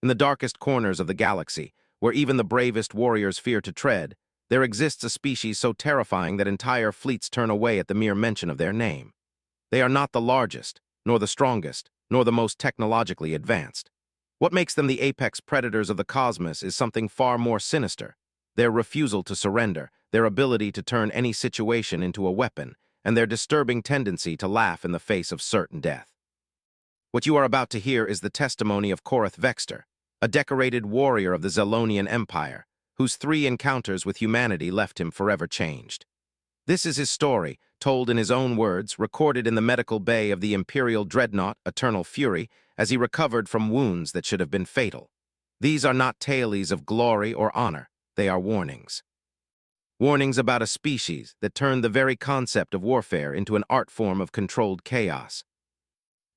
In the darkest corners of the galaxy, where even the bravest warriors fear to tread, there exists a species so terrifying that entire fleets turn away at the mere mention of their name. They are not the largest, nor the strongest, nor the most technologically advanced. What makes them the apex predators of the cosmos is something far more sinister: their refusal to surrender, their ability to turn any situation into a weapon, and their disturbing tendency to laugh in the face of certain death. What you are about to hear is the testimony of Korath Vexter, a decorated warrior of the Zelonian Empire, whose 3 encounters with humanity left him forever changed. This is his story, told in his own words, recorded in the medical bay of the Imperial Dreadnought, Eternal Fury, as he recovered from wounds that should have been fatal. These are not tales of glory or honor, they are warnings. Warnings about a species that turned the very concept of warfare into an art form of controlled chaos.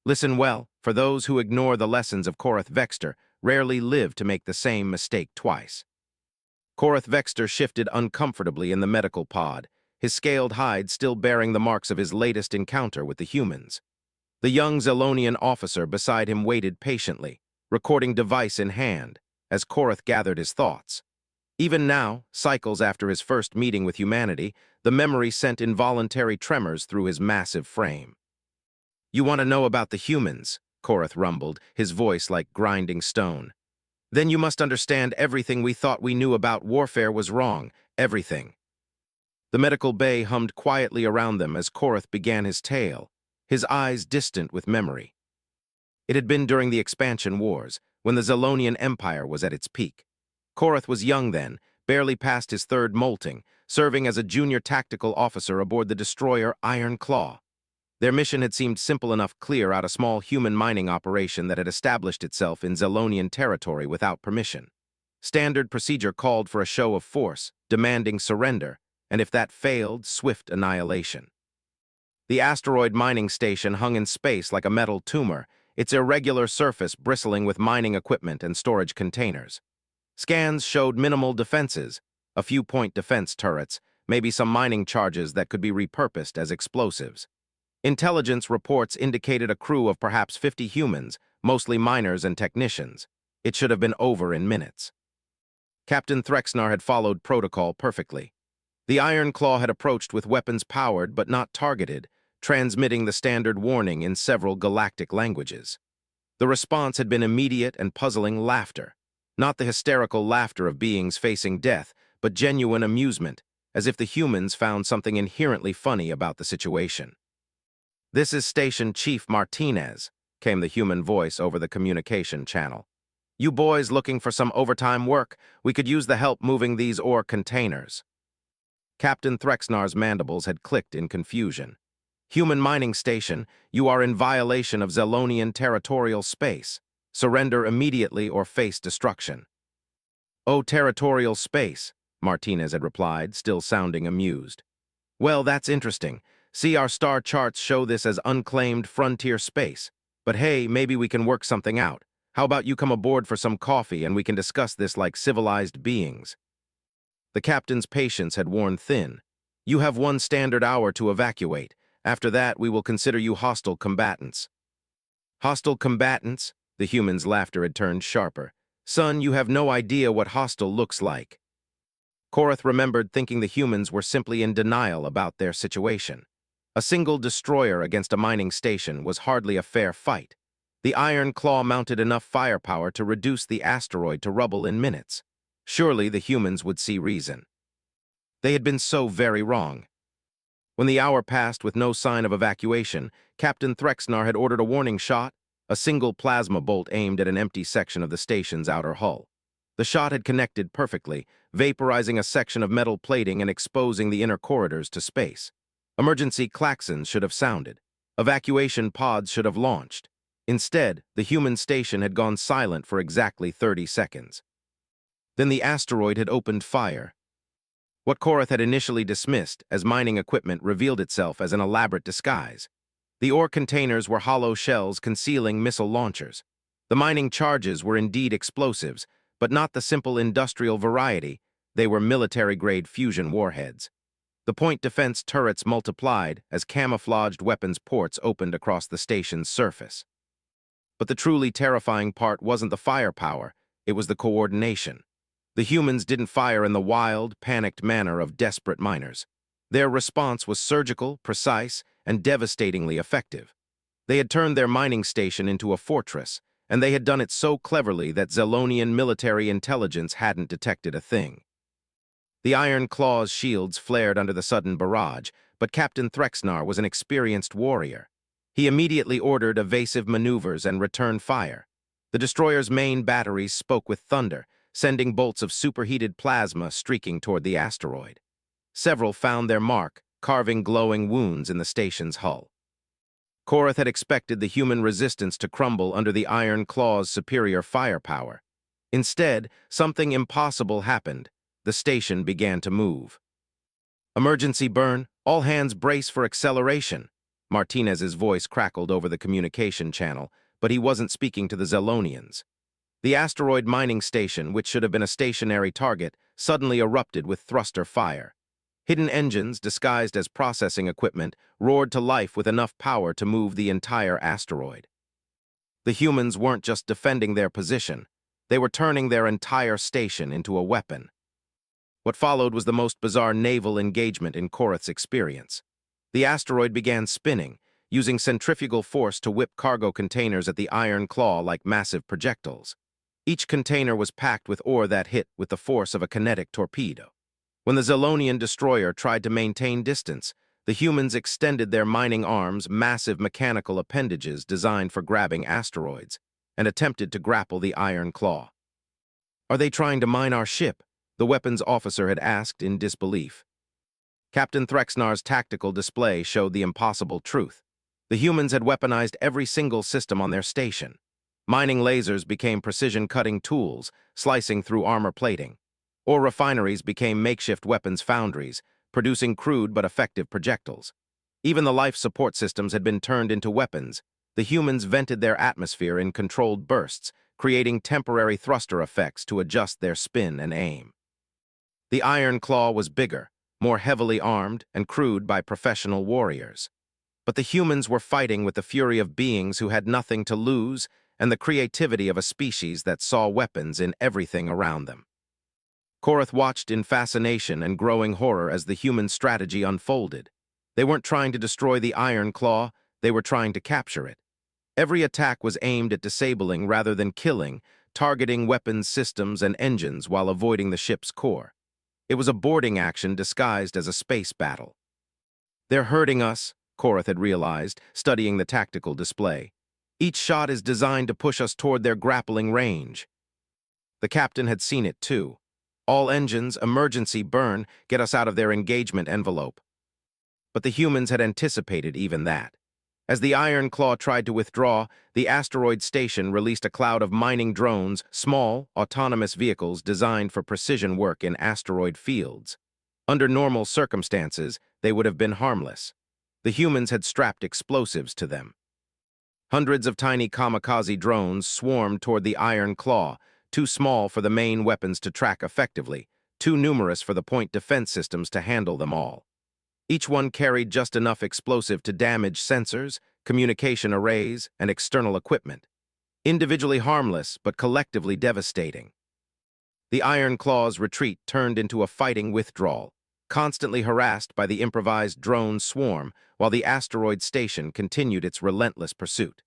Listen well, for those who ignore the lessons of Korath Vexter rarely live to make the same mistake twice. Korath Vexter shifted uncomfortably in the medical pod, his scaled hide still bearing the marks of his latest encounter with the humans. The young Zelonian officer beside him waited patiently, recording device in hand, as Korath gathered his thoughts. Even now, cycles after his first meeting with humanity, the memory sent involuntary tremors through his massive frame. "You want to know about the humans," Korath rumbled, his voice like grinding stone. "Then you must understand everything we thought we knew about warfare was wrong, everything." The medical bay hummed quietly around them as Korath began his tale, his eyes distant with memory. It had been during the Expansion Wars, when the Zelonian Empire was at its peak. Korath was young then, barely past his 3rd molting, serving as a junior tactical officer aboard the destroyer Iron Claw. Their mission had seemed simple enough to clear out a small human mining operation that had established itself in Zelonian territory without permission. Standard procedure called for a show of force, demanding surrender, and if that failed, swift annihilation. The asteroid mining station hung in space like a metal tumor, its irregular surface bristling with mining equipment and storage containers. Scans showed minimal defenses, a few point defense turrets, maybe some mining charges that could be repurposed as explosives. Intelligence reports indicated a crew of perhaps 50 humans, mostly miners and technicians. It should have been over in minutes. Captain Threxnar had followed protocol perfectly. The Iron Claw had approached with weapons powered but not targeted, transmitting the standard warning in several galactic languages. The response had been immediate and puzzling laughter. Not the hysterical laughter of beings facing death, but genuine amusement, as if the humans found something inherently funny about the situation. "This is Station Chief Martinez," came the human voice over the communication channel. "You boys looking for some overtime work? We could use the help moving these ore containers." Captain Threxnar's mandibles had clicked in confusion. "Human mining station, you are in violation of Zelonian territorial space. Surrender immediately or face destruction." "Oh, territorial space," Martinez had replied, still sounding amused. "Well, that's interesting. See, our star charts show this as unclaimed frontier space. But hey, maybe we can work something out. How about you come aboard for some coffee and we can discuss this like civilized beings?" The captain's patience had worn thin. "You have 1 standard hour to evacuate. After that, we will consider you hostile combatants." "Hostile combatants?" The human's laughter had turned sharper. "Son, you have no idea what hostile looks like." Korath remembered thinking the humans were simply in denial about their situation. A single destroyer against a mining station was hardly a fair fight. The Iron Claw mounted enough firepower to reduce the asteroid to rubble in minutes. Surely the humans would see reason. They had been so very wrong. When the hour passed with no sign of evacuation, Captain Threxnar had ordered a warning shot, a single plasma bolt aimed at an empty section of the station's outer hull. The shot had connected perfectly, vaporizing a section of metal plating and exposing the inner corridors to space. Emergency klaxons should have sounded. Evacuation pods should have launched. Instead, the human station had gone silent for exactly 30 seconds. Then the asteroid had opened fire. What Korath had initially dismissed as mining equipment revealed itself as an elaborate disguise. The ore containers were hollow shells concealing missile launchers. The mining charges were indeed explosives, but not the simple industrial variety. They were military-grade fusion warheads. The point defense turrets multiplied as camouflaged weapons ports opened across the station's surface. But the truly terrifying part wasn't the firepower, it was the coordination. The humans didn't fire in the wild, panicked manner of desperate miners. Their response was surgical, precise, and devastatingly effective. They had turned their mining station into a fortress, and they had done it so cleverly that Zelonian military intelligence hadn't detected a thing. The Iron Claw's shields flared under the sudden barrage, but Captain Threxnar was an experienced warrior. He immediately ordered evasive maneuvers and returned fire. The destroyer's main batteries spoke with thunder, sending bolts of superheated plasma streaking toward the asteroid. Several found their mark, carving glowing wounds in the station's hull. Korath had expected the human resistance to crumble under the Iron Claw's superior firepower. Instead, something impossible happened. The station began to move. "Emergency burn, all hands brace for acceleration." Martinez's voice crackled over the communication channel, but he wasn't speaking to the Zelonians. The asteroid mining station, which should have been a stationary target, suddenly erupted with thruster fire. Hidden engines, disguised as processing equipment, roared to life with enough power to move the entire asteroid. The humans weren't just defending their position, they were turning their entire station into a weapon. What followed was the most bizarre naval engagement in Korath's experience. The asteroid began spinning, using centrifugal force to whip cargo containers at the Iron Claw like massive projectiles. Each container was packed with ore that hit with the force of a kinetic torpedo. When the Zelonian destroyer tried to maintain distance, the humans extended their mining arms, massive mechanical appendages designed for grabbing asteroids, and attempted to grapple the Iron Claw. "Are they trying to mine our ship?" the weapons officer had asked in disbelief. Captain Threxnar's tactical display showed the impossible truth. The humans had weaponized every single system on their station. Mining lasers became precision-cutting tools, slicing through armor plating. Ore refineries became makeshift weapons foundries, producing crude but effective projectiles. Even the life support systems had been turned into weapons. The humans vented their atmosphere in controlled bursts, creating temporary thruster effects to adjust their spin and aim. The Iron Claw was bigger, more heavily armed, and crewed by professional warriors. But the humans were fighting with the fury of beings who had nothing to lose and the creativity of a species that saw weapons in everything around them. Korath watched in fascination and growing horror as the human strategy unfolded. They weren't trying to destroy the Iron Claw, they were trying to capture it. Every attack was aimed at disabling rather than killing, targeting weapons systems and engines while avoiding the ship's core. It was a boarding action disguised as a space battle. "They're hurting us," Korath had realized, studying the tactical display. "Each shot is designed to push us toward their grappling range." The captain had seen it too. "All engines, emergency burn, get us out of their engagement envelope." But the humans had anticipated even that. As the Iron Claw tried to withdraw, the asteroid station released a cloud of mining drones, small, autonomous vehicles designed for precision work in asteroid fields. Under normal circumstances, they would have been harmless. The humans had strapped explosives to them. Hundreds of tiny kamikaze drones swarmed toward the Iron Claw, too small for the main weapons to track effectively, too numerous for the point defense systems to handle them all. Each one carried just enough explosive to damage sensors, communication arrays, and external equipment. Individually harmless, but collectively devastating. The Iron Claw's retreat turned into a fighting withdrawal, constantly harassed by the improvised drone swarm, while the asteroid station continued its relentless pursuit.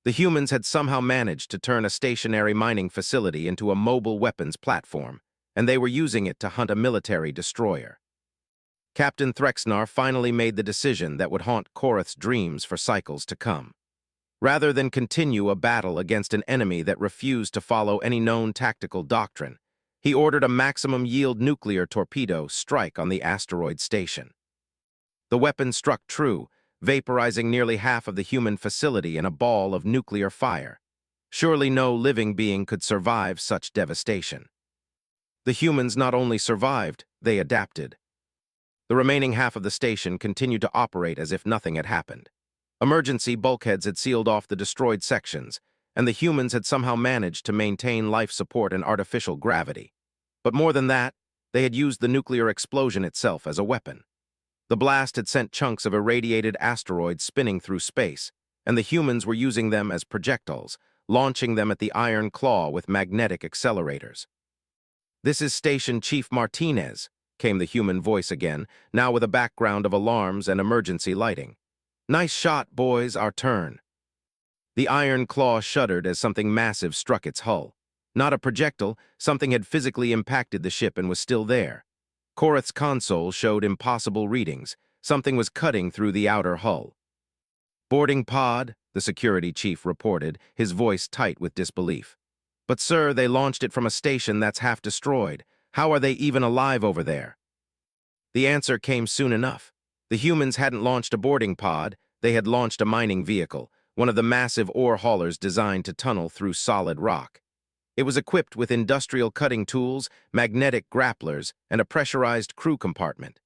The humans had somehow managed to turn a stationary mining facility into a mobile weapons platform, and they were using it to hunt a military destroyer. Captain Threxnar finally made the decision that would haunt Korath's dreams for cycles to come. Rather than continue a battle against an enemy that refused to follow any known tactical doctrine, he ordered a maximum-yield nuclear torpedo strike on the asteroid station. The weapon struck true, vaporizing nearly half of the human facility in a ball of nuclear fire. Surely no living being could survive such devastation. The humans not only survived, they adapted. The remaining half of the station continued to operate as if nothing had happened. Emergency bulkheads had sealed off the destroyed sections, and the humans had somehow managed to maintain life support and artificial gravity. But more than that, they had used the nuclear explosion itself as a weapon. The blast had sent chunks of irradiated asteroids spinning through space, and the humans were using them as projectiles, launching them at the Iron Claw with magnetic accelerators. "This is Station Chief Martinez," came the human voice again, now with a background of alarms and emergency lighting. "Nice shot, boys, our turn." The Iron Claw shuddered as something massive struck its hull. Not a projectile, something had physically impacted the ship and was still there. Korath's console showed impossible readings. Something was cutting through the outer hull. "Boarding pod," the security chief reported, his voice tight with disbelief. "But sir, they launched it from a station that's half destroyed. How are they even alive over there?" The answer came soon enough. The humans hadn't launched a boarding pod, they had launched a mining vehicle, one of the massive ore haulers designed to tunnel through solid rock. It was equipped with industrial cutting tools, magnetic grapplers, and a pressurized crew compartment.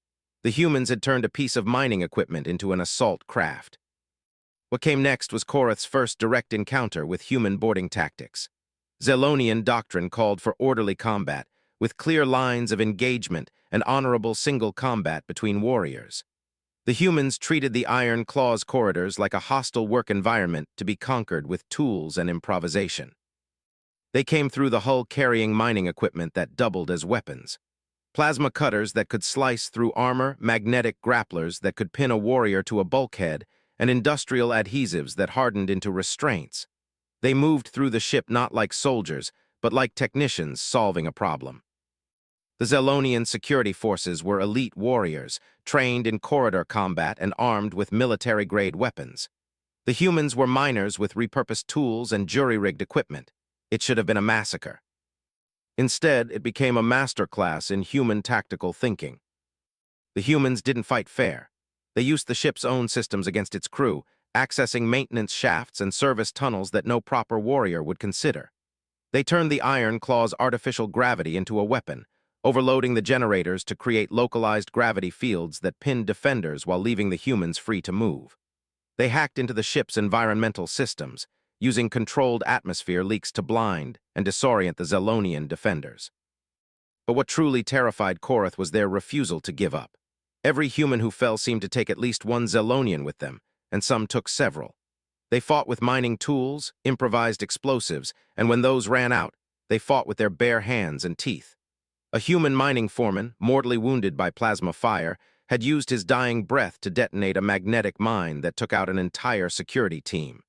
The humans had turned a piece of mining equipment into an assault craft. What came next was Korath's first direct encounter with human boarding tactics. Zelonian doctrine called for orderly combat, with clear lines of engagement and honorable single combat between warriors. The humans treated the Iron Claw's corridors like a hostile work environment to be conquered with tools and improvisation. They came through the hull carrying mining equipment that doubled as weapons. Plasma cutters that could slice through armor, magnetic grapplers that could pin a warrior to a bulkhead, and industrial adhesives that hardened into restraints. They moved through the ship not like soldiers, but like technicians solving a problem. The Zelonian security forces were elite warriors, trained in corridor combat and armed with military-grade weapons. The humans were miners with repurposed tools and jury-rigged equipment. It should have been a massacre. Instead, it became a masterclass in human tactical thinking. The humans didn't fight fair. They used the ship's own systems against its crew, accessing maintenance shafts and service tunnels that no proper warrior would consider. They turned the Iron Claw's artificial gravity into a weapon, overloading the generators to create localized gravity fields that pinned defenders while leaving the humans free to move. They hacked into the ship's environmental systems, using controlled atmosphere leaks to blind and disorient the Zelonian defenders. But what truly terrified Korath was their refusal to give up. Every human who fell seemed to take at least one Zelonian with them, and some took several. They fought with mining tools, improvised explosives, and when those ran out, they fought with their bare hands and teeth. A human mining foreman, mortally wounded by plasma fire, had used his dying breath to detonate a magnetic mine that took out an entire security team.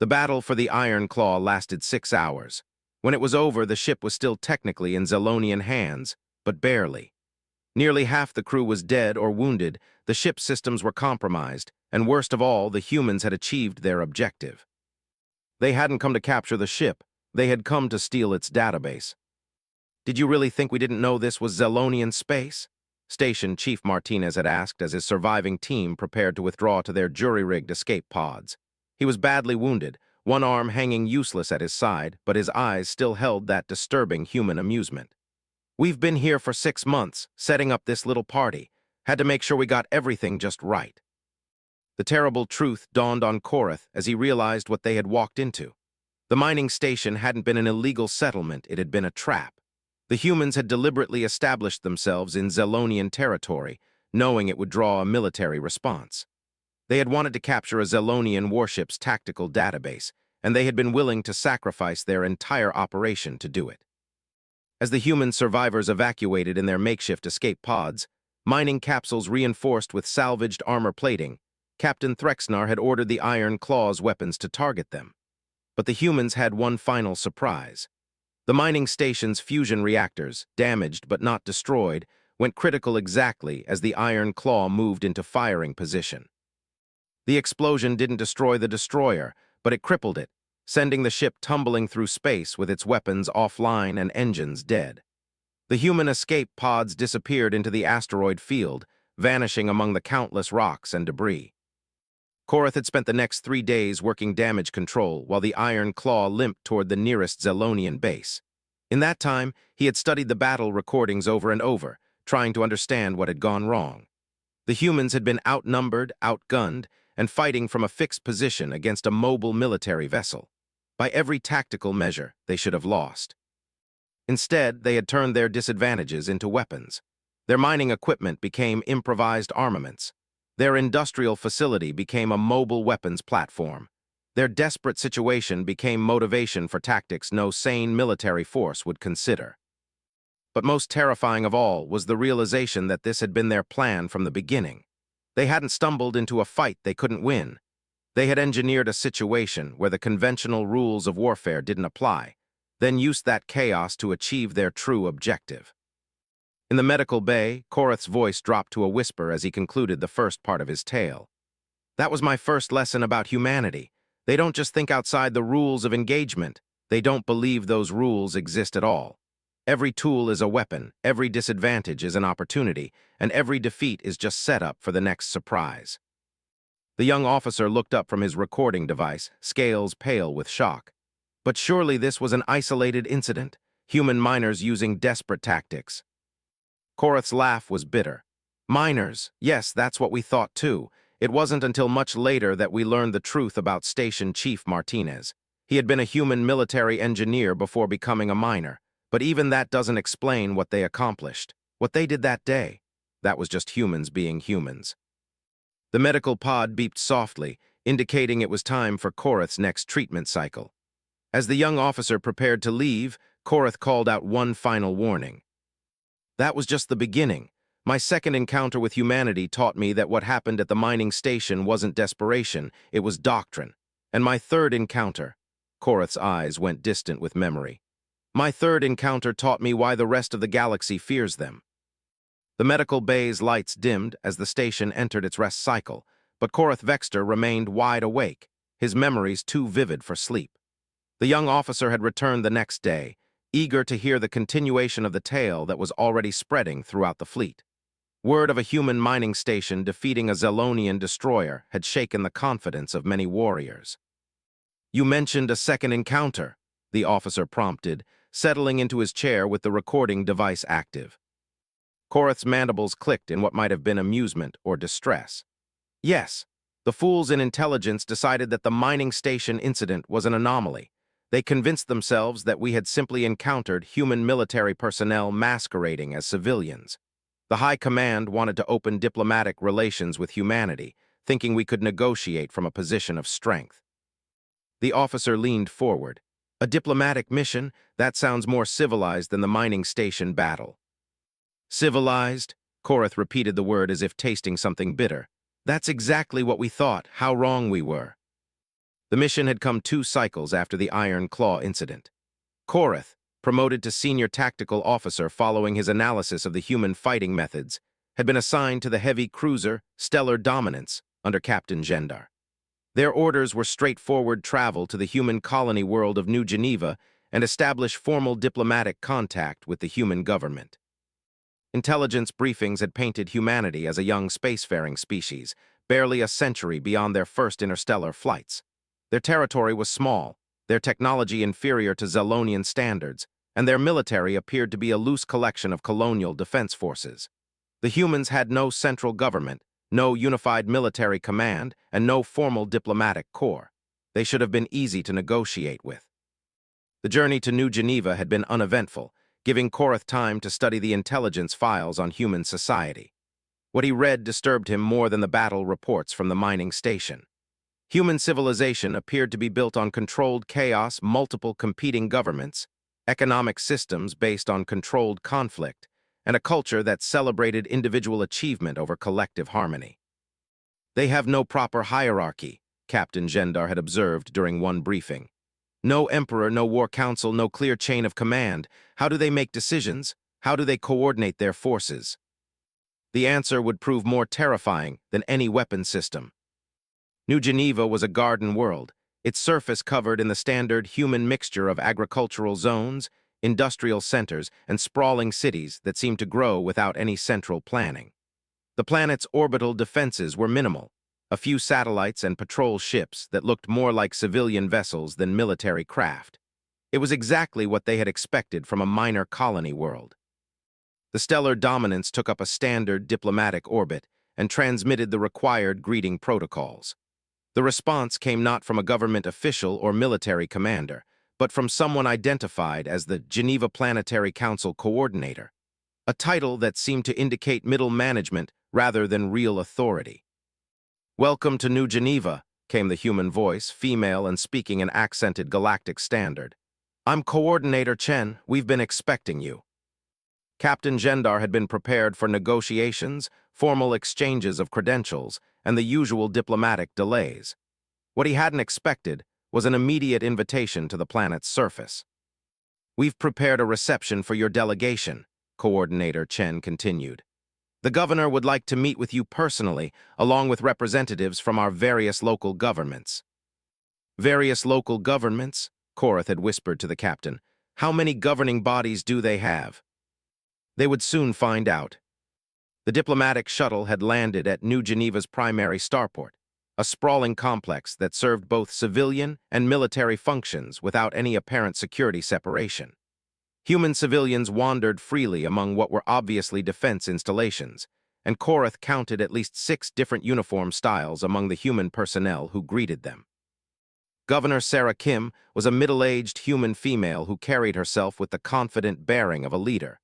The battle for the Iron Claw lasted 6 hours. When it was over, the ship was still technically in Zelonian hands, but barely. Nearly half the crew was dead or wounded, the ship's systems were compromised, and worst of all, the humans had achieved their objective. They hadn't come to capture the ship, they had come to steal its database. "Did you really think we didn't know this was Zelonian space?" Station Chief Martinez had asked as his surviving team prepared to withdraw to their jury-rigged escape pods. He was badly wounded, one arm hanging useless at his side, but his eyes still held that disturbing human amusement. "We've been here for 6 months, setting up this little party. Had to make sure we got everything just right." The terrible truth dawned on Korath as he realized what they had walked into. The mining station hadn't been an illegal settlement, it had been a trap. The humans had deliberately established themselves in Zelonian territory, knowing it would draw a military response. They had wanted to capture a Zelonian warship's tactical database, and they had been willing to sacrifice their entire operation to do it. As the human survivors evacuated in their makeshift escape pods, mining capsules reinforced with salvaged armor plating, Captain Threxnar had ordered the Iron Claw's weapons to target them. But the humans had one final surprise. The mining station's fusion reactors, damaged but not destroyed, went critical exactly as the Iron Claw moved into firing position. The explosion didn't destroy the destroyer, but it crippled it, sending the ship tumbling through space with its weapons offline and engines dead. The human escape pods disappeared into the asteroid field, vanishing among the countless rocks and debris. Korath had spent the next 3 days working damage control while the Iron Claw limped toward the nearest Zelonian base. In that time, he had studied the battle recordings over and over, trying to understand what had gone wrong. The humans had been outnumbered, outgunned, and fighting from a fixed position against a mobile military vessel. By every tactical measure, they should have lost. Instead, they had turned their disadvantages into weapons. Their mining equipment became improvised armaments. Their industrial facility became a mobile weapons platform. Their desperate situation became motivation for tactics no sane military force would consider. But most terrifying of all was the realization that this had been their plan from the beginning. They hadn't stumbled into a fight they couldn't win. They had engineered a situation where the conventional rules of warfare didn't apply, then used that chaos to achieve their true objective. In the medical bay, Korath's voice dropped to a whisper as he concluded the first part of his tale. That was my first lesson about humanity. They don't just think outside the rules of engagement. They don't believe those rules exist at all. Every tool is a weapon, every disadvantage is an opportunity, and every defeat is just set up for the next surprise. The young officer looked up from his recording device, scales pale with shock. But surely this was an isolated incident, human miners using desperate tactics. Korath's laugh was bitter. Miners, yes, that's what we thought too. It wasn't until much later that we learned the truth about Station Chief Martinez. He had been a human military engineer before becoming a miner, but even that doesn't explain what they accomplished. What they did that day, that was just humans being humans. The medical pod beeped softly, indicating it was time for Korath's next treatment cycle. As the young officer prepared to leave, Korath called out one final warning. That was just the beginning. My second encounter with humanity taught me that what happened at the mining station wasn't desperation, it was doctrine. And my third encounter, Korath's eyes went distant with memory. My third encounter taught me why the rest of the galaxy fears them. The medical bay's lights dimmed as the station entered its rest cycle, but Korath Vexter remained wide awake, his memories too vivid for sleep. The young officer had returned the next day, eager to hear the continuation of the tale that was already spreading throughout the fleet. Word of a human mining station defeating a Zelonian destroyer had shaken the confidence of many warriors. You mentioned a second encounter, the officer prompted, settling into his chair with the recording device active. Korath's mandibles clicked in what might have been amusement or distress. Yes, the fools in intelligence decided that the mining station incident was an anomaly. They convinced themselves that we had simply encountered human military personnel masquerading as civilians. The High Command wanted to open diplomatic relations with humanity, thinking we could negotiate from a position of strength. The officer leaned forward. A diplomatic mission? That sounds more civilized than the mining station battle. Civilized? Korath repeated the word as if tasting something bitter. That's exactly what we thought, how wrong we were. The mission had come 2 cycles after the Iron Claw incident. Korath, promoted to senior tactical officer following his analysis of the human fighting methods, had been assigned to the heavy cruiser Stellar Dominance under Captain Gendar. Their orders were straightforward travel to the human colony world of New Geneva and establish formal diplomatic contact with the human government. Intelligence briefings had painted humanity as a young spacefaring species, barely a century beyond their first interstellar flights. Their territory was small, their technology inferior to Zelonian standards, and their military appeared to be a loose collection of colonial defense forces. The humans had no central government, no unified military command, and no formal diplomatic corps. They should have been easy to negotiate with. The journey to New Geneva had been uneventful, giving Korath time to study the intelligence files on human society. What he read disturbed him more than the battle reports from the mining station. Human civilization appeared to be built on controlled chaos, multiple competing governments, economic systems based on controlled conflict, and a culture that celebrated individual achievement over collective harmony. They have no proper hierarchy, Captain Gendar had observed during one briefing. No emperor, no war council, no clear chain of command. How do they make decisions? How do they coordinate their forces? The answer would prove more terrifying than any weapon system. New Geneva was a garden world, its surface covered in the standard human mixture of agricultural zones, industrial centers, and sprawling cities that seemed to grow without any central planning. The planet's orbital defenses were minimal, a few satellites and patrol ships that looked more like civilian vessels than military craft. It was exactly what they had expected from a minor colony world. The Stellar Dominance took up a standard diplomatic orbit and transmitted the required greeting protocols. The response came not from a government official or military commander, but from someone identified as the Geneva Planetary Council Coordinator, a title that seemed to indicate middle management rather than real authority. Welcome to New Geneva, came the human voice, female and speaking an accented galactic standard. I'm Coordinator Chen. We've been expecting you. Captain Gendar had been prepared for negotiations, formal exchanges of credentials, and the usual diplomatic delays. What he hadn't expected was an immediate invitation to the planet's surface. We've prepared a reception for your delegation, Coordinator Chen continued. The governor would like to meet with you personally, along with representatives from our various local governments. Various local governments? Korath had whispered to the captain. How many governing bodies do they have? They would soon find out. The diplomatic shuttle had landed at New Geneva's primary starport, a sprawling complex that served both civilian and military functions without any apparent security separation. Human civilians wandered freely among what were obviously defense installations, and Korath counted at least 6 different uniform styles among the human personnel who greeted them. Governor Sarah Kim was a middle-aged human female who carried herself with the confident bearing of a leader,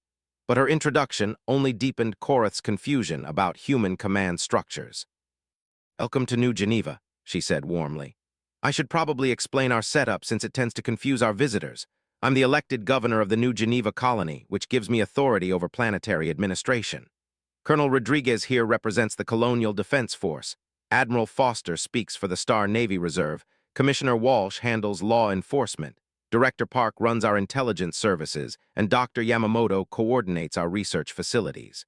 but her introduction only deepened Korath's confusion about human command structures. Welcome to New Geneva, she said warmly. I should probably explain our setup since it tends to confuse our visitors. I'm the elected governor of the New Geneva colony, which gives me authority over planetary administration. Colonel Rodriguez here represents the Colonial Defense Force. Admiral Foster speaks for the Star Navy Reserve. Commissioner Walsh handles law enforcement. Director Park runs our intelligence services, and Dr. Yamamoto coordinates our research facilities.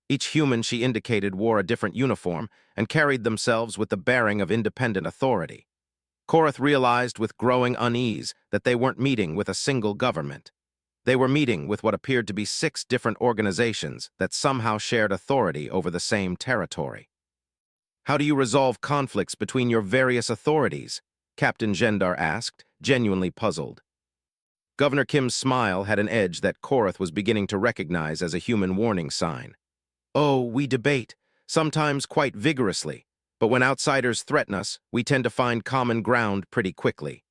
Each human she indicated wore a different uniform and carried themselves with the bearing of independent authority. Korath realized with growing unease that they weren't meeting with a single government. They were meeting with what appeared to be 6 different organizations that somehow shared authority over the same territory. How do you resolve conflicts between your various authorities? Captain Gendar asked, genuinely puzzled. Governor Kim's smile had an edge that Korath was beginning to recognize as a human warning sign. Oh, we debate, sometimes quite vigorously. But when outsiders threaten us, we tend to find common ground pretty quickly.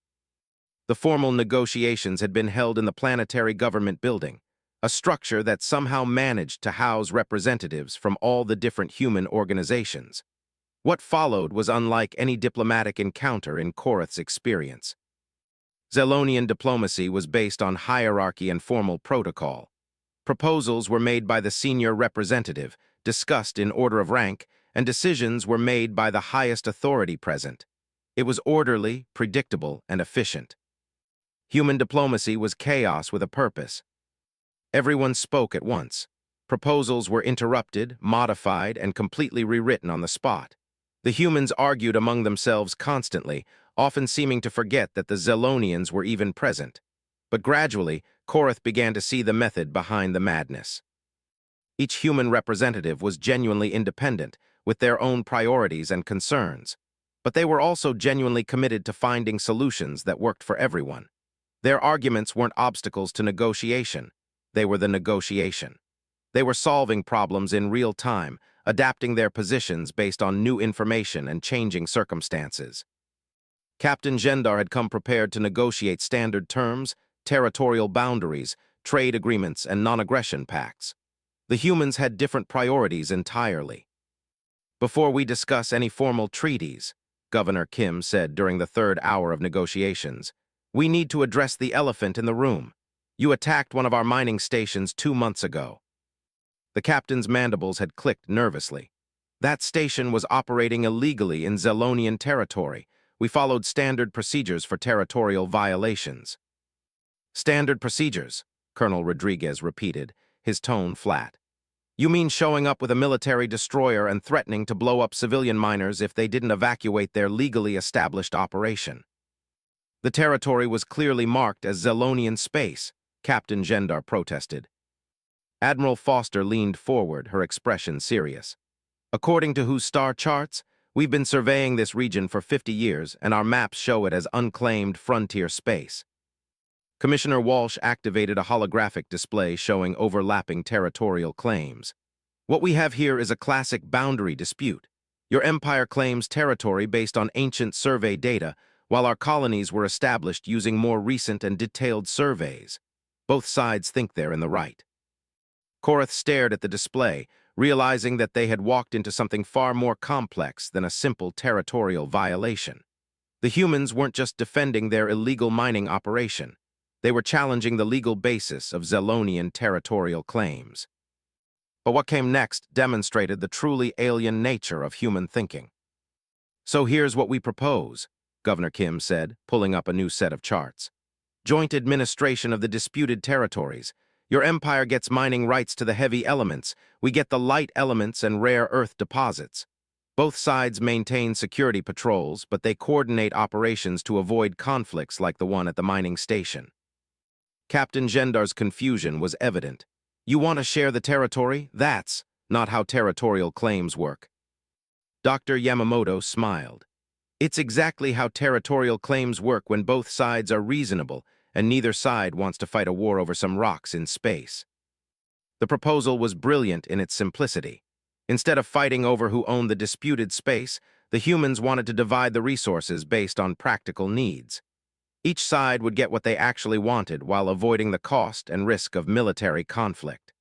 The formal negotiations had been held in the Planetary Government Building, a structure that somehow managed to house representatives from all the different human organizations. What followed was unlike any diplomatic encounter in Korath's experience. Zelonian diplomacy was based on hierarchy and formal protocol. Proposals were made by the senior representative, discussed in order of rank, and decisions were made by the highest authority present. It was orderly, predictable, and efficient. Human diplomacy was chaos with a purpose. Everyone spoke at once. Proposals were interrupted, modified, and completely rewritten on the spot. The humans argued among themselves constantly, often seeming to forget that the Zelonians were even present. But gradually, Korath began to see the method behind the madness. Each human representative was genuinely independent, with their own priorities and concerns, but they were also genuinely committed to finding solutions that worked for everyone. Their arguments weren't obstacles to negotiation. They were the negotiation. They were solving problems in real time, adapting their positions based on new information and changing circumstances. Captain Gendar had come prepared to negotiate standard terms, territorial boundaries, trade agreements, and non-aggression pacts. The humans had different priorities entirely. Before we discuss any formal treaties, Governor Kim said during the 3rd hour of negotiations, we need to address the elephant in the room. You attacked one of our mining stations 2 months ago. The captain's mandibles had clicked nervously. That station was operating illegally in Zelonian territory. We followed standard procedures for territorial violations. Standard procedures, Colonel Rodriguez repeated, his tone flat. You mean showing up with a military destroyer and threatening to blow up civilian miners if they didn't evacuate their legally established operation? The territory was clearly marked as Zelonian space, Captain Gendar protested. Admiral Foster leaned forward, her expression serious. According to whose star charts, we've been surveying this region for 50 years, and our maps show it as unclaimed frontier space. Commissioner Walsh activated a holographic display showing overlapping territorial claims. What we have here is a classic boundary dispute. Your empire claims territory based on ancient survey data, while our colonies were established using more recent and detailed surveys. Both sides think they're in the right. Korath stared at the display, realizing that they had walked into something far more complex than a simple territorial violation. The humans weren't just defending their illegal mining operation. They were challenging the legal basis of Zelonian territorial claims. But what came next demonstrated the truly alien nature of human thinking. "So here's what we propose," Governor Kim said, pulling up a new set of charts. "Joint administration of the disputed territories. Your empire gets mining rights to the heavy elements. We get the light elements and rare earth deposits. Both sides maintain security patrols, but they coordinate operations to avoid conflicts like the one at the mining station." Captain Gendar's confusion was evident. "You want to share the territory? That's not how territorial claims work." Dr. Yamamoto smiled. "It's exactly how territorial claims work when both sides are reasonable and neither side wants to fight a war over some rocks in space." The proposal was brilliant in its simplicity. Instead of fighting over who owned the disputed space, the humans wanted to divide the resources based on practical needs. Each side would get what they actually wanted while avoiding the cost and risk of military conflict.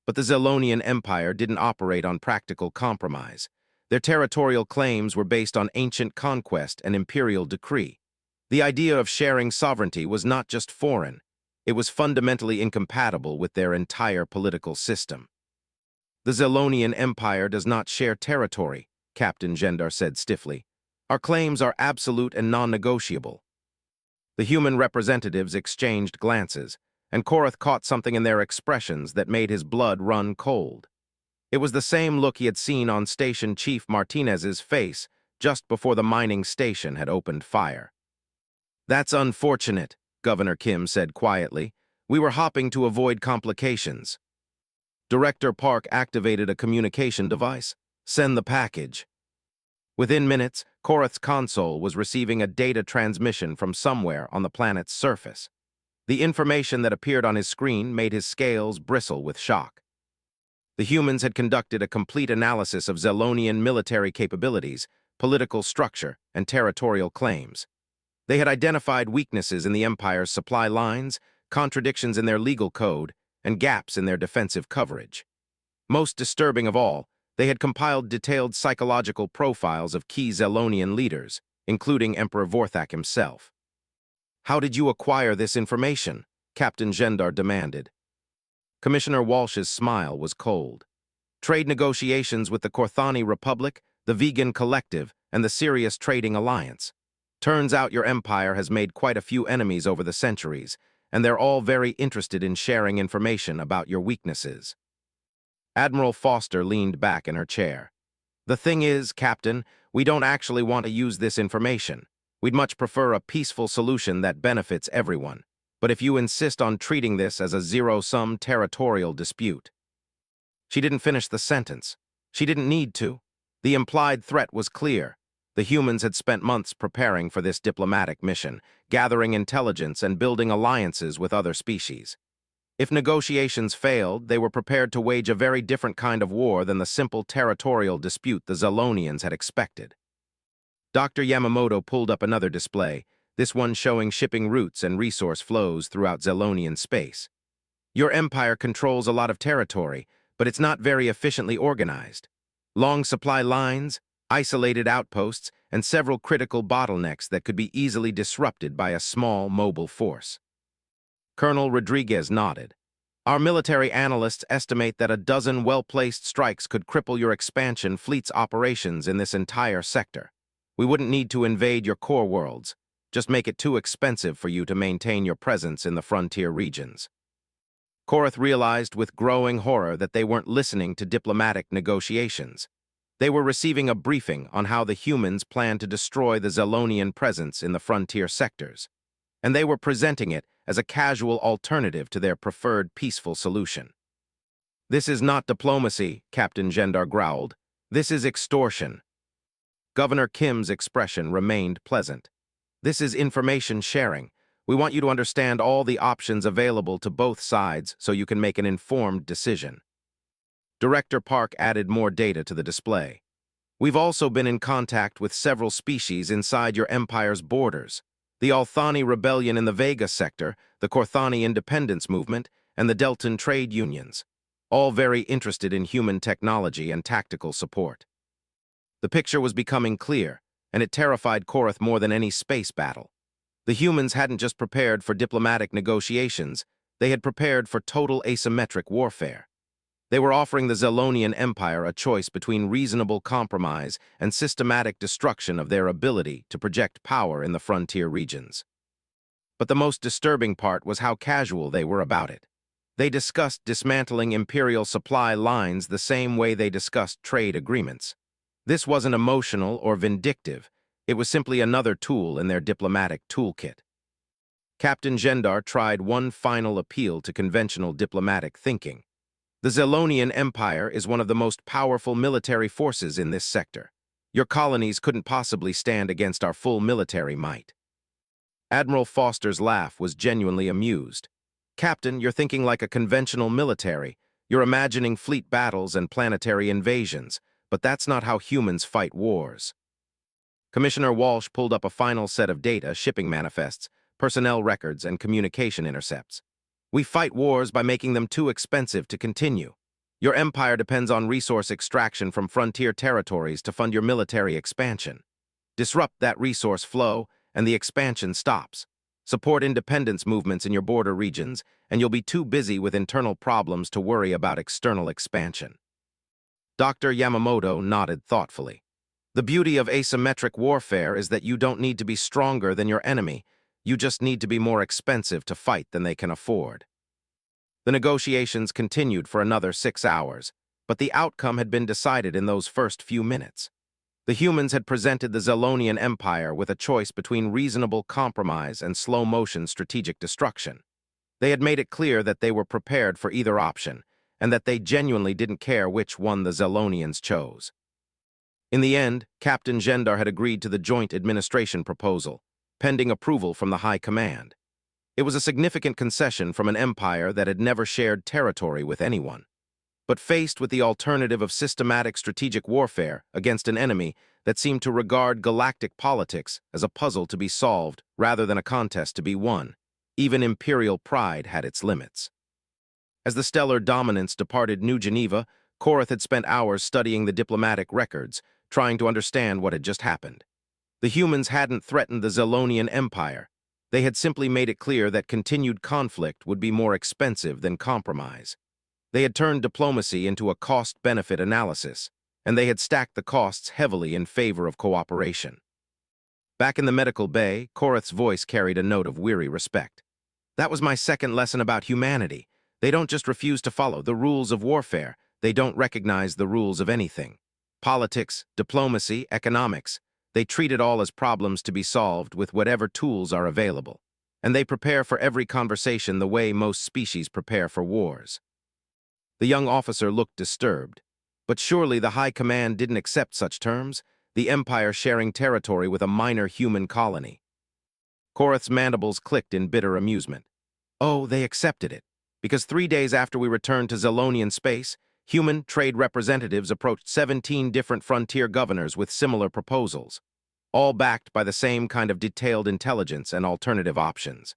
But the Zelonian Empire didn't operate on practical compromise. Their territorial claims were based on ancient conquest and imperial decree. The idea of sharing sovereignty was not just foreign, it was fundamentally incompatible with their entire political system. "The Zelonian Empire does not share territory," Captain Gendar said stiffly. "Our claims are absolute and non-negotiable." The human representatives exchanged glances, and Korath caught something in their expressions that made his blood run cold. It was the same look he had seen on Station Chief Martinez's face just before the mining station had opened fire. "That's unfortunate," Governor Kim said quietly. "We were hopping to avoid complications." Director Park activated a communication device. "Send the package." Within minutes, Korath's console was receiving a data transmission from somewhere on the planet's surface. The information that appeared on his screen made his scales bristle with shock. The humans had conducted a complete analysis of Zelonian military capabilities, political structure, and territorial claims. They had identified weaknesses in the Empire's supply lines, contradictions in their legal code, and gaps in their defensive coverage. Most disturbing of all, they had compiled detailed psychological profiles of key Zelonian leaders, including Emperor Vorthak himself. "How did you acquire this information?" Captain Gendar demanded. Commissioner Walsh's smile was cold. "Trade negotiations with the Korthani Republic, the Vegan Collective, and the Sirius Trading Alliance. Turns out your empire has made quite a few enemies over the centuries, and they're all very interested in sharing information about your weaknesses." Admiral Foster leaned back in her chair. "The thing is, Captain, we don't actually want to use this information. We'd much prefer a peaceful solution that benefits everyone. But if you insist on treating this as a zero-sum territorial dispute..." She didn't finish the sentence. She didn't need to. The implied threat was clear. The humans had spent months preparing for this diplomatic mission, gathering intelligence and building alliances with other species. If negotiations failed, they were prepared to wage a very different kind of war than the simple territorial dispute the Zelonians had expected. Dr. Yamamoto pulled up another display, this one showing shipping routes and resource flows throughout Zelonian space. "Your empire controls a lot of territory, but it's not very efficiently organized. Long supply lines, isolated outposts, and several critical bottlenecks that could be easily disrupted by a small mobile force." Colonel Rodriguez nodded. "Our military analysts estimate that a dozen well-placed strikes could cripple your expansion fleet's operations in this entire sector. We wouldn't need to invade your core worlds, just make it too expensive for you to maintain your presence in the frontier regions." Korath realized with growing horror that they weren't listening to diplomatic negotiations. They were receiving a briefing on how the humans planned to destroy the Zelonian presence in the frontier sectors, and they were presenting it as a casual alternative to their preferred peaceful solution. "This is not diplomacy," Captain Gendar growled. "This is extortion." Governor Kim's expression remained pleasant. "This is information sharing. We want you to understand all the options available to both sides so you can make an informed decision." Director Park added more data to the display. "We've also been in contact with several species inside your empire's borders. The Althani Rebellion in the Vega sector, the Korthani Independence Movement, and the Deltan trade unions. all very interested in human technology and tactical support. The picture was becoming clear, and it terrified Korath more than any space battle. The humans hadn't just prepared for diplomatic negotiations, they had prepared for total asymmetric warfare. They were offering the Zelonian Empire a choice between reasonable compromise and systematic destruction of their ability to project power in the frontier regions. But the most disturbing part was how casual they were about it. They discussed dismantling imperial supply lines the same way they discussed trade agreements. This wasn't emotional or vindictive. It was simply another tool in their diplomatic toolkit. Captain Gendar tried one final appeal to conventional diplomatic thinking. The Zelonian Empire is one of the most powerful military forces in this sector. Your colonies couldn't possibly stand against our full military might. Admiral Foster's laugh was genuinely amused. Captain, you're thinking like a conventional military. You're imagining fleet battles and planetary invasions, but that's not how humans fight wars. Commissioner Walsh pulled up a final set of data, shipping manifests, personnel records, and communication intercepts. We fight wars by making them too expensive to continue. Your empire depends on resource extraction from frontier territories to fund your military expansion. Disrupt that resource flow, and the expansion stops. Support independence movements in your border regions, and you'll be too busy with internal problems to worry about external expansion. Dr. Yamamoto nodded thoughtfully. The beauty of asymmetric warfare is that you don't need to be stronger than your enemy. You just need to be more expensive to fight than they can afford. The negotiations continued for another 6 hours, but the outcome had been decided in those first few minutes. The humans had presented the Zelonian Empire with a choice between reasonable compromise and slow-motion strategic destruction. They had made it clear that they were prepared for either option, and that they genuinely didn't care which one the Zelonians chose. In the end, Captain Gendar had agreed to the joint administration proposal, pending approval from the High Command. It was a significant concession from an empire that had never shared territory with anyone. But faced with the alternative of systematic strategic warfare against an enemy that seemed to regard galactic politics as a puzzle to be solved rather than a contest to be won, even imperial pride had its limits. As the stellar dominance departed New Geneva, Korath had spent hours studying the diplomatic records, trying to understand what had just happened. The humans hadn't threatened the Zelonian Empire. They had simply made it clear that continued conflict would be more expensive than compromise. They had turned diplomacy into a cost-benefit analysis, and they had stacked the costs heavily in favor of cooperation. Back in the medical bay, Korath's voice carried a note of weary respect. That was my second lesson about humanity. They don't just refuse to follow the rules of warfare, they don't recognize the rules of anything. Politics, diplomacy, economics, they treat it all as problems to be solved with whatever tools are available. And they prepare for every conversation the way most species prepare for wars. The young officer looked disturbed. But surely the High Command didn't accept such terms, the Empire sharing territory with a minor human colony. Korath's mandibles clicked in bitter amusement. Oh, they accepted it. Because 3 days after we returned to Zelonian space, human trade representatives approached 17 different frontier governors with similar proposals, all backed by the same kind of detailed intelligence and alternative options.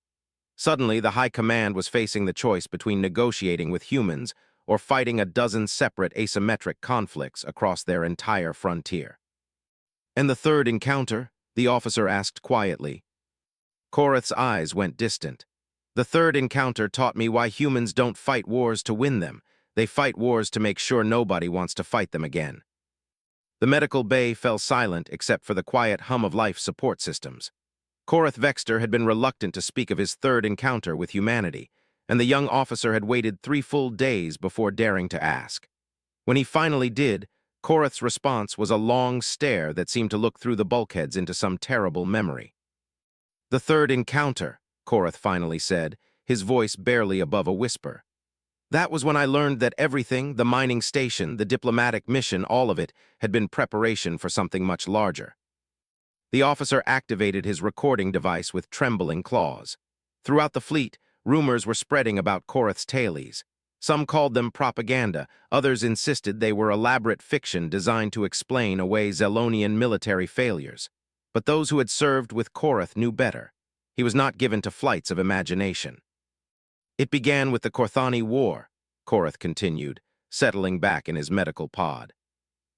Suddenly, the High Command was facing the choice between negotiating with humans or fighting a dozen separate asymmetric conflicts across their entire frontier. And the third encounter? The officer asked quietly. Korath's eyes went distant. The third encounter taught me why humans don't fight wars to win them. They fight wars to make sure nobody wants to fight them again. The medical bay fell silent except for the quiet hum of life support systems. Korath Vexter had been reluctant to speak of his third encounter with humanity, and the young officer had waited 3 full days before daring to ask. When he finally did, Korath's response was a long stare that seemed to look through the bulkheads into some terrible memory. The third encounter, Korath finally said, his voice barely above a whisper. That was when I learned that everything, the mining station, the diplomatic mission, all of it, had been preparation for something much larger. The officer activated his recording device with trembling claws. Throughout the fleet, rumors were spreading about Korath's tailies. Some called them propaganda, others insisted they were elaborate fiction designed to explain away Zelonian military failures. But those who had served with Korath knew better. He was not given to flights of imagination. It began with the Korthani War. Korath continued, settling back in his medical pod.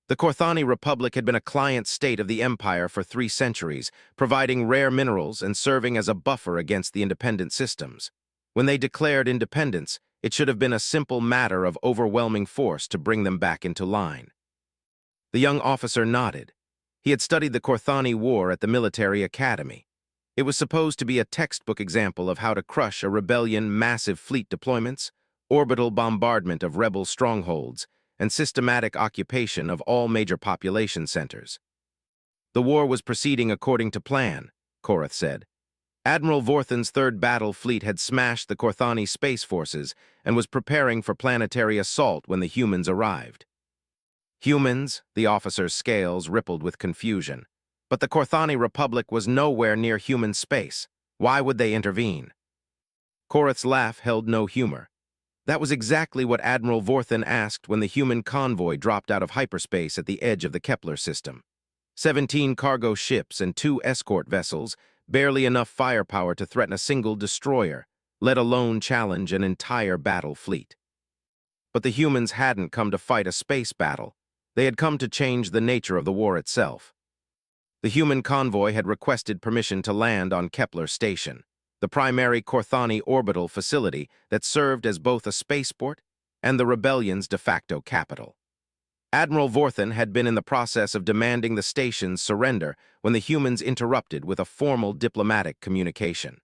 The Korthani Republic had been a client state of the Empire for 3 centuries, providing rare minerals and serving as a buffer against the independent systems. When they declared independence, it should have been a simple matter of overwhelming force to bring them back into line. The young officer nodded. He had studied the Korthani War at the military academy. It was supposed to be a textbook example of how to crush a rebellion, massive fleet deployments, orbital bombardment of rebel strongholds, and systematic occupation of all major population centers. The war was proceeding according to plan, Korath said. Admiral Vorthan's Third Battle Fleet had smashed the Korthani Space Forces and was preparing for planetary assault when the humans arrived. Humans? The officer's scales rippled with confusion. But the Korthani Republic was nowhere near human space. Why would they intervene? Korath's laugh held no humor. That was exactly what Admiral Vorthan asked when the human convoy dropped out of hyperspace at the edge of the Kepler system. 17 cargo ships and 2 escort vessels, barely enough firepower to threaten a single destroyer, let alone challenge an entire battle fleet. But the humans hadn't come to fight a space battle. They had come to change the nature of the war itself. The human convoy had requested permission to land on Kepler Station, the primary Korthani orbital facility that served as both a spaceport and the rebellion's de facto capital. Admiral Vorthan had been in the process of demanding the station's surrender when the humans interrupted with a formal diplomatic communication.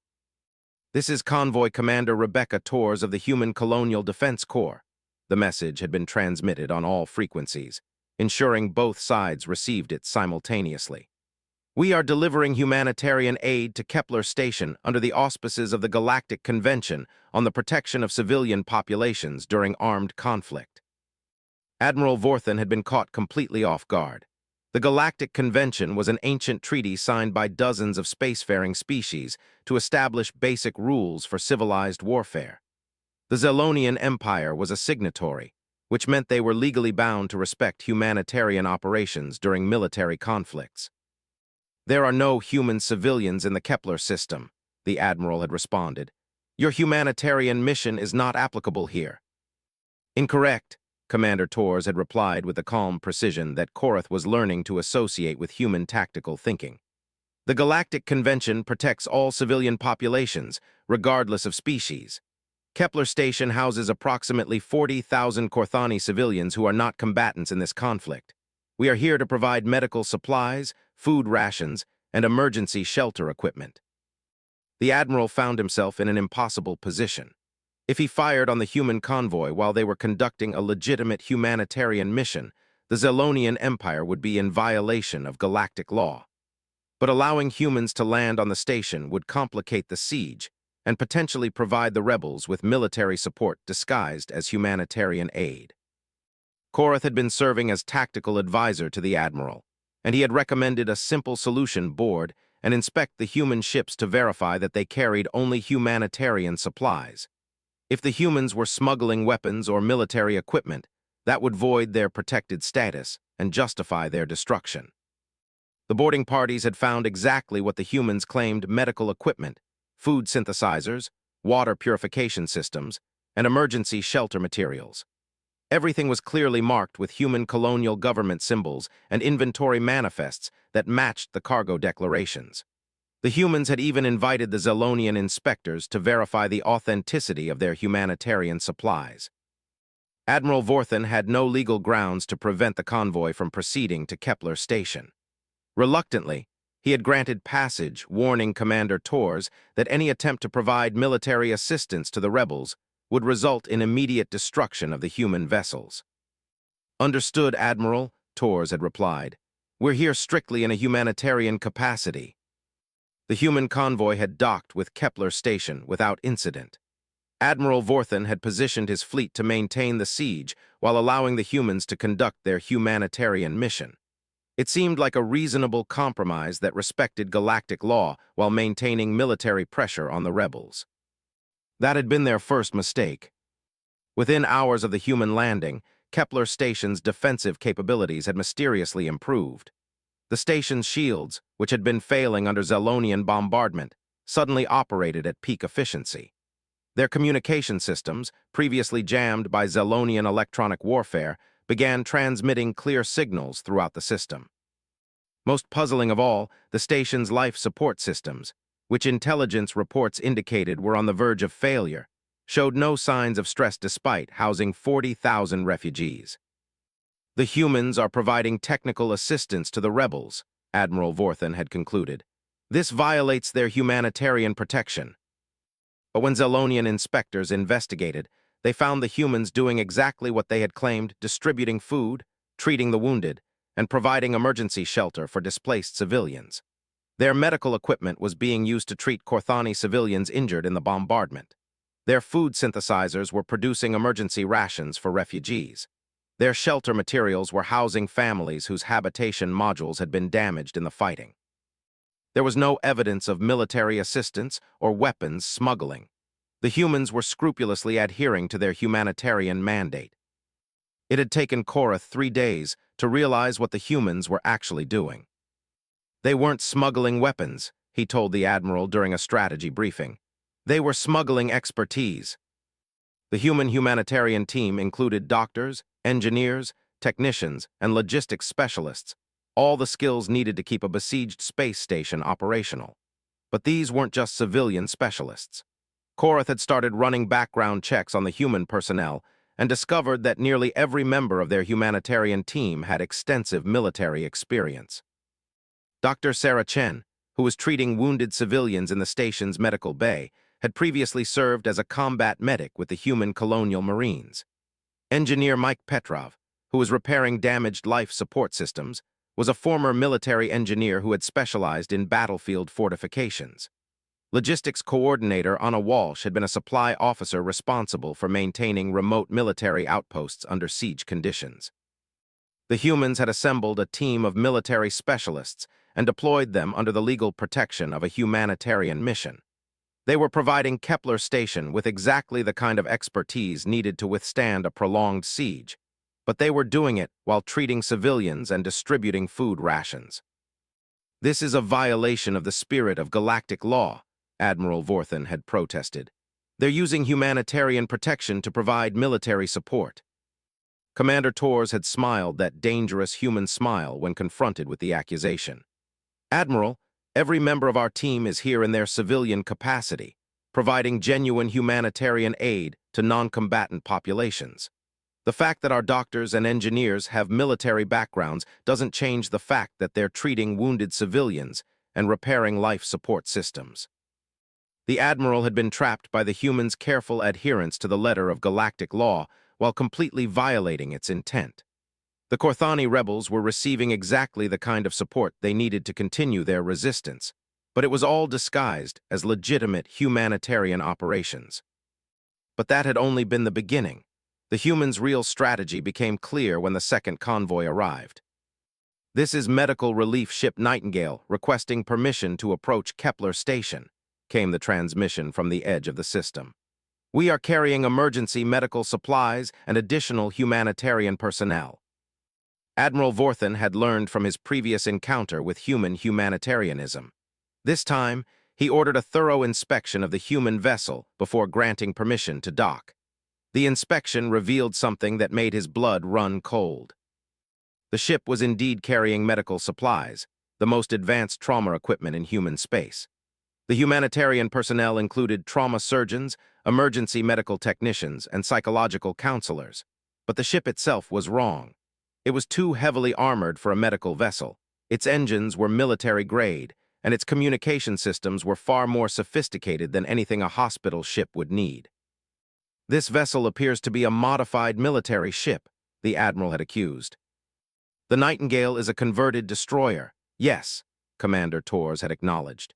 "This is Convoy Commander Rebecca Torres of the Human Colonial Defense Corps." The message had been transmitted on all frequencies, ensuring both sides received it simultaneously. "We are delivering humanitarian aid to Kepler Station under the auspices of the Galactic Convention on the Protection of Civilian Populations during armed conflict." Admiral Vorthan had been caught completely off guard. The Galactic Convention was an ancient treaty signed by dozens of spacefaring species to establish basic rules for civilized warfare. The Zelonian Empire was a signatory, which meant they were legally bound to respect humanitarian operations during military conflicts. "There are no human civilians in the Kepler system," the Admiral had responded. "Your humanitarian mission is not applicable here." "Incorrect," Commander Torres had replied with the calm precision that Korath was learning to associate with human tactical thinking. "The Galactic Convention protects all civilian populations, regardless of species. Kepler Station houses approximately 40,000 Korthani civilians who are not combatants in this conflict. We are here to provide medical supplies, food rations, and emergency shelter equipment." The Admiral found himself in an impossible position. If he fired on the human convoy while they were conducting a legitimate humanitarian mission, the Zelonian Empire would be in violation of galactic law. But allowing humans to land on the station would complicate the siege and potentially provide the rebels with military support disguised as humanitarian aid. Korath had been serving as tactical advisor to the Admiral, and he had recommended a simple solution: board and inspect the human ships to verify that they carried only humanitarian supplies. If the humans were smuggling weapons or military equipment, that would void their protected status and justify their destruction. The boarding parties had found exactly what the humans claimed: medical equipment, food synthesizers, water purification systems, and emergency shelter materials. Everything was clearly marked with human colonial government symbols and inventory manifests that matched the cargo declarations. The humans had even invited the Zelonian inspectors to verify the authenticity of their humanitarian supplies. Admiral Vorthan had no legal grounds to prevent the convoy from proceeding to Kepler Station. Reluctantly, he had granted passage, warning Commander Torres that any attempt to provide military assistance to the rebels would result in immediate destruction of the human vessels. "Understood, Admiral," Torres had replied. "We're here strictly in a humanitarian capacity." The human convoy had docked with Kepler Station without incident. Admiral Vorthan had positioned his fleet to maintain the siege while allowing the humans to conduct their humanitarian mission. It seemed like a reasonable compromise that respected galactic law while maintaining military pressure on the rebels. That had been their first mistake. Within hours of the human landing, Kepler Station's defensive capabilities had mysteriously improved. The station's shields, which had been failing under Zelonian bombardment, suddenly operated at peak efficiency. Their communication systems, previously jammed by Zelonian electronic warfare, began transmitting clear signals throughout the system. Most puzzling of all, the station's life support systems, which intelligence reports indicated were on the verge of failure, showed no signs of stress despite housing 40,000 refugees. The humans are providing technical assistance to the rebels, Admiral Vorthen had concluded. This violates their humanitarian protection. But when Zelonian inspectors investigated, they found the humans doing exactly what they had claimed, distributing food, treating the wounded, and providing emergency shelter for displaced civilians. Their medical equipment was being used to treat Korthani civilians injured in the bombardment. Their food synthesizers were producing emergency rations for refugees. Their shelter materials were housing families whose habitation modules had been damaged in the fighting. There was no evidence of military assistance or weapons smuggling. The humans were scrupulously adhering to their humanitarian mandate. It had taken Korath 3 days to realize what the humans were actually doing. They weren't smuggling weapons, he told the Admiral during a strategy briefing. They were smuggling expertise. The human humanitarian team included doctors, engineers, technicians, and logistics specialists, all the skills needed to keep a besieged space station operational. But these weren't just civilian specialists. Korath had started running background checks on the human personnel and discovered that nearly every member of their humanitarian team had extensive military experience. Dr. Sarah Chen, who was treating wounded civilians in the station's medical bay, had previously served as a combat medic with the human colonial marines. Engineer Mike Petrov, who was repairing damaged life support systems, was a former military engineer who had specialized in battlefield fortifications. Logistics coordinator Anna Walsh had been a supply officer responsible for maintaining remote military outposts under siege conditions. The humans had assembled a team of military specialists and deployed them under the legal protection of a humanitarian mission. They were providing Kepler Station with exactly the kind of expertise needed to withstand a prolonged siege, but they were doing it while treating civilians and distributing food rations. This is a violation of the spirit of galactic law, Admiral Vorthen had protested. They're using humanitarian protection to provide military support. Commander Tors had smiled that dangerous human smile when confronted with the accusation. Admiral, every member of our team is here in their civilian capacity, providing genuine humanitarian aid to non-combatant populations. The fact that our doctors and engineers have military backgrounds doesn't change the fact that they're treating wounded civilians and repairing life support systems. The Admiral had been trapped by the humans' careful adherence to the letter of galactic law while completely violating its intent. The Korthani rebels were receiving exactly the kind of support they needed to continue their resistance, but it was all disguised as legitimate humanitarian operations. But that had only been the beginning. The humans' real strategy became clear when the second convoy arrived. "This is medical relief ship Nightingale requesting permission to approach Kepler Station," came the transmission from the edge of the system. "We are carrying emergency medical supplies and additional humanitarian personnel." Admiral Vorthen had learned from his previous encounter with human humanitarianism. This time, he ordered a thorough inspection of the human vessel before granting permission to dock. The inspection revealed something that made his blood run cold. The ship was indeed carrying medical supplies, the most advanced trauma equipment in human space. The humanitarian personnel included trauma surgeons, emergency medical technicians, and psychological counselors. But the ship itself was wrong. It was too heavily armored for a medical vessel. Its engines were military-grade, and its communication systems were far more sophisticated than anything a hospital ship would need. "This vessel appears to be a modified military ship," the Admiral had accused. "The Nightingale is a converted destroyer." "Yes," Commander Tors had acknowledged.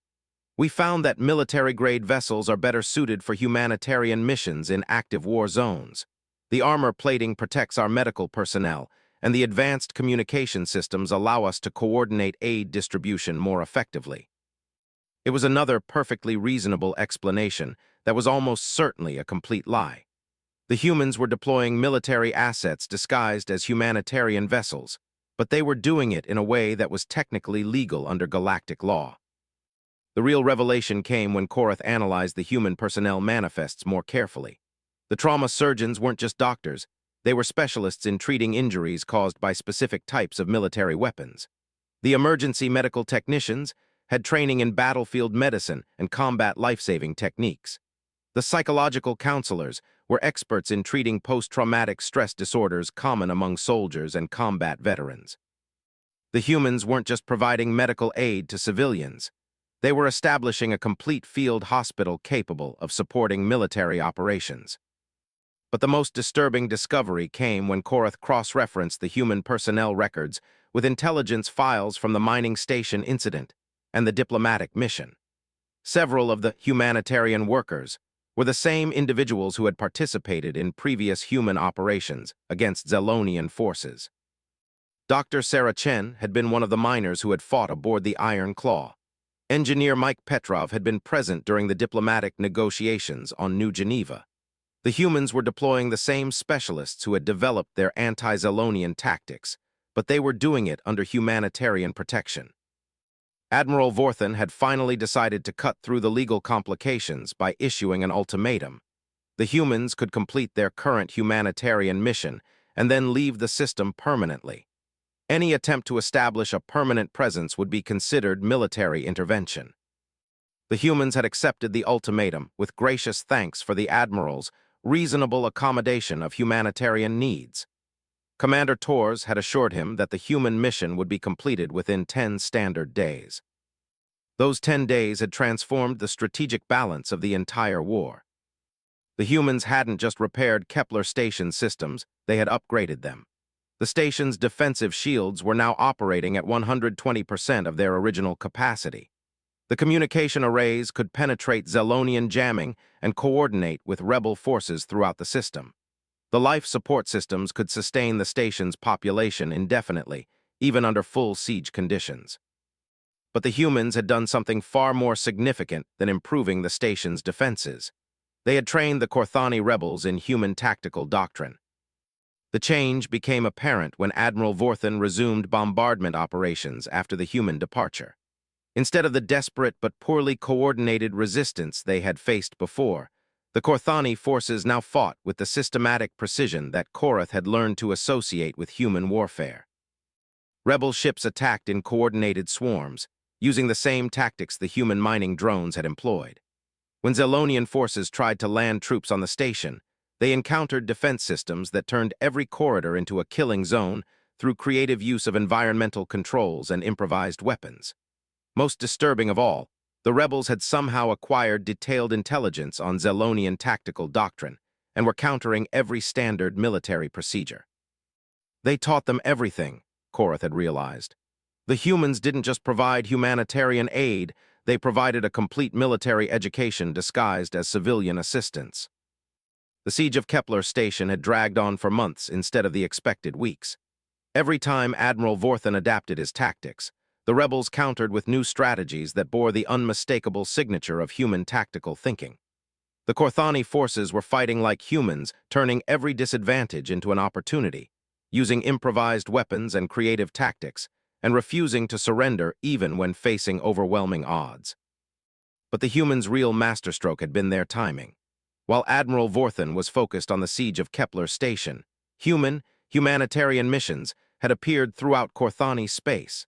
"We found that military-grade vessels are better suited for humanitarian missions in active war zones. The armor plating protects our medical personnel, and the advanced communication systems allow us to coordinate aid distribution more effectively." It was another perfectly reasonable explanation that was almost certainly a complete lie. The humans were deploying military assets disguised as humanitarian vessels, but they were doing it in a way that was technically legal under galactic law. The real revelation came when Korath analyzed the human personnel manifests more carefully. The trauma surgeons weren't just doctors, they were specialists in treating injuries caused by specific types of military weapons. The emergency medical technicians had training in battlefield medicine and combat life-saving techniques. The psychological counselors were experts in treating post-traumatic stress disorders common among soldiers and combat veterans. The humans weren't just providing medical aid to civilians. They were establishing a complete field hospital capable of supporting military operations. But the most disturbing discovery came when Korath cross-referenced the human personnel records with intelligence files from the mining station incident and the diplomatic mission. Several of the humanitarian workers were the same individuals who had participated in previous human operations against Zelonian forces. Dr. Sarah Chen had been one of the miners who had fought aboard the Iron Claw. Engineer Mike Petrov had been present during the diplomatic negotiations on New Geneva. The humans were deploying the same specialists who had developed their anti-Zelonian tactics, but they were doing it under humanitarian protection. Admiral Vorthan had finally decided to cut through the legal complications by issuing an ultimatum. The humans could complete their current humanitarian mission and then leave the system permanently. Any attempt to establish a permanent presence would be considered military intervention. The humans had accepted the ultimatum with gracious thanks for the Admiral's reasonable accommodation of humanitarian needs. Commander Torres had assured him that the human mission would be completed within 10 standard days. Those 10 days had transformed the strategic balance of the entire war. The humans hadn't just repaired Kepler station systems, they had upgraded them. The station's defensive shields were now operating at 120% of their original capacity. The communication arrays could penetrate Zelonian jamming and coordinate with rebel forces throughout the system. The life support systems could sustain the station's population indefinitely, even under full siege conditions. But the humans had done something far more significant than improving the station's defenses. They had trained the Korthani rebels in human tactical doctrine. The change became apparent when Admiral Vorthan resumed bombardment operations after the human departure. Instead of the desperate but poorly coordinated resistance they had faced before, the Korthani forces now fought with the systematic precision that Korath had learned to associate with human warfare. Rebel ships attacked in coordinated swarms, using the same tactics the human mining drones had employed. When Zelonian forces tried to land troops on the station, they encountered defense systems that turned every corridor into a killing zone through creative use of environmental controls and improvised weapons. Most disturbing of all, the rebels had somehow acquired detailed intelligence on Zelonian tactical doctrine and were countering every standard military procedure. They taught them everything, Korath had realized. The humans didn't just provide humanitarian aid, they provided a complete military education disguised as civilian assistance. The siege of Kepler Station had dragged on for months instead of the expected weeks. Every time Admiral Vorthan adapted his tactics, the rebels countered with new strategies that bore the unmistakable signature of human tactical thinking. The Korthani forces were fighting like humans, turning every disadvantage into an opportunity, using improvised weapons and creative tactics, and refusing to surrender even when facing overwhelming odds. But the humans' real masterstroke had been their timing. While Admiral Vorthan was focused on the siege of Kepler Station, humanitarian missions had appeared throughout Korthani space.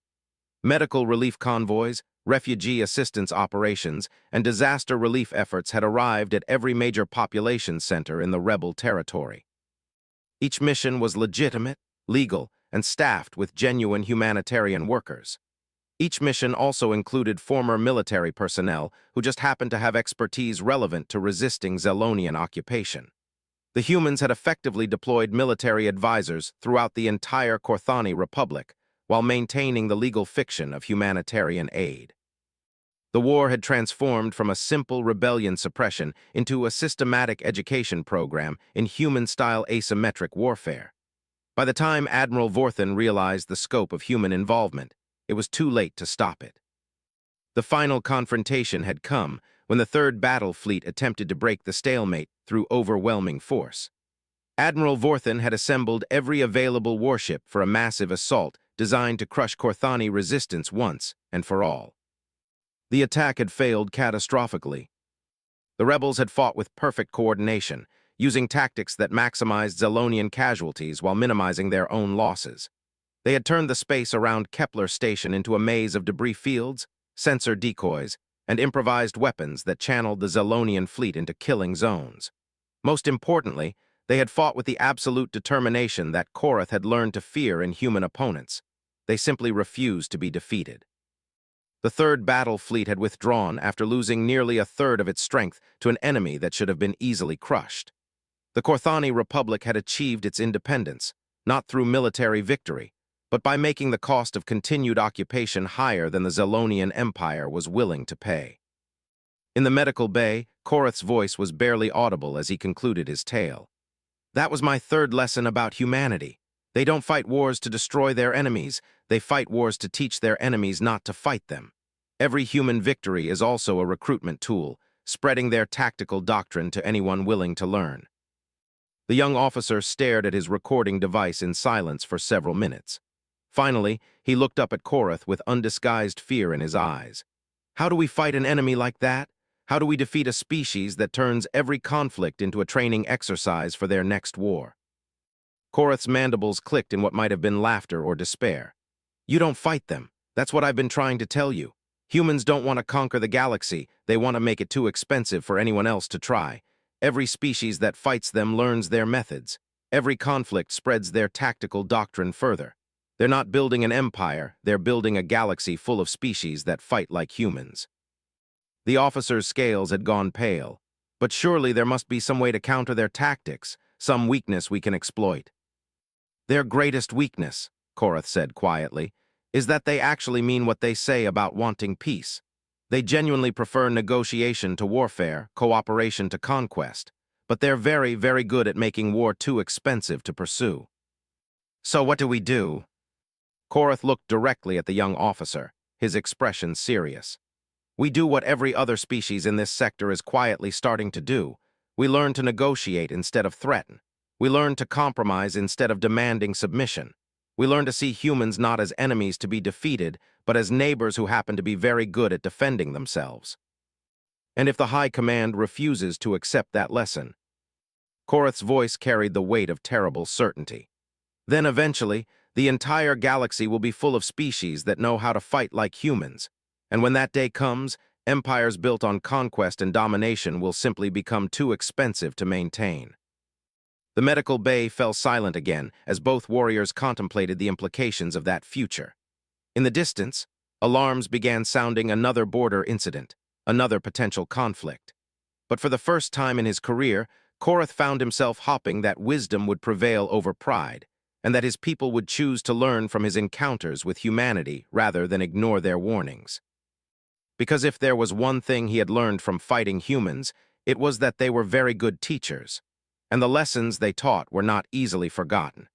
Medical relief convoys, refugee assistance operations, and disaster relief efforts had arrived at every major population center in the rebel territory. Each mission was legitimate, legal, and staffed with genuine humanitarian workers. Each mission also included former military personnel who just happened to have expertise relevant to resisting Zelonian occupation. The humans had effectively deployed military advisors throughout the entire Korthani Republic while maintaining the legal fiction of humanitarian aid. The war had transformed from a simple rebellion suppression into a systematic education program in human-style asymmetric warfare. By the time Admiral Vorthan realized the scope of human involvement, it was too late to stop it. The final confrontation had come when the Third Battle Fleet attempted to break the stalemate through overwhelming force. Admiral Vorthan had assembled every available warship for a massive assault designed to crush Korthani resistance once and for all. The attack had failed catastrophically. The rebels had fought with perfect coordination, using tactics that maximized Zelonian casualties while minimizing their own losses. They had turned the space around Kepler Station into a maze of debris fields, sensor decoys, and improvised weapons that channeled the Zelonian fleet into killing zones. Most importantly, they had fought with the absolute determination that Korath had learned to fear in human opponents. They simply refused to be defeated. The Third Battle Fleet had withdrawn after losing nearly a third of its strength to an enemy that should have been easily crushed. The Korthani Republic had achieved its independence, not through military victory, but by making the cost of continued occupation higher than the Zelonian Empire was willing to pay. In the medical bay, Korath's voice was barely audible as he concluded his tale. That was my third lesson about humanity. They don't fight wars to destroy their enemies, they fight wars to teach their enemies not to fight them. Every human victory is also a recruitment tool, spreading their tactical doctrine to anyone willing to learn. The young officer stared at his recording device in silence for several minutes. Finally, he looked up at Korath with undisguised fear in his eyes. How do we fight an enemy like that? How do we defeat a species that turns every conflict into a training exercise for their next war? Korath's mandibles clicked in what might have been laughter or despair. You don't fight them. That's what I've been trying to tell you. Humans don't want to conquer the galaxy, they want to make it too expensive for anyone else to try. Every species that fights them learns their methods. Every conflict spreads their tactical doctrine further. They're not building an empire, they're building a galaxy full of species that fight like humans. The officer's scales had gone pale. But surely there must be some way to counter their tactics, some weakness we can exploit. Their greatest weakness, Korath said quietly, is that they actually mean what they say about wanting peace. They genuinely prefer negotiation to warfare, cooperation to conquest, but they're very, very good at making war too expensive to pursue. So what do we do? Korath looked directly at the young officer, his expression serious. We do what every other species in this sector is quietly starting to do. We learn to negotiate instead of threaten. We learn to compromise instead of demanding submission. We learn to see humans not as enemies to be defeated, but as neighbors who happen to be very good at defending themselves. And if the High Command refuses to accept that lesson, Korath's voice carried the weight of terrible certainty. Then eventually, the entire galaxy will be full of species that know how to fight like humans. And when that day comes, empires built on conquest and domination will simply become too expensive to maintain. The medical bay fell silent again as both warriors contemplated the implications of that future. In the distance, alarms began sounding another border incident, another potential conflict. But for the first time in his career, Korath found himself hoping that wisdom would prevail over pride, and that his people would choose to learn from his encounters with humanity rather than ignore their warnings. Because if there was one thing he had learned from fighting humans, it was that they were very good teachers, and the lessons they taught were not easily forgotten.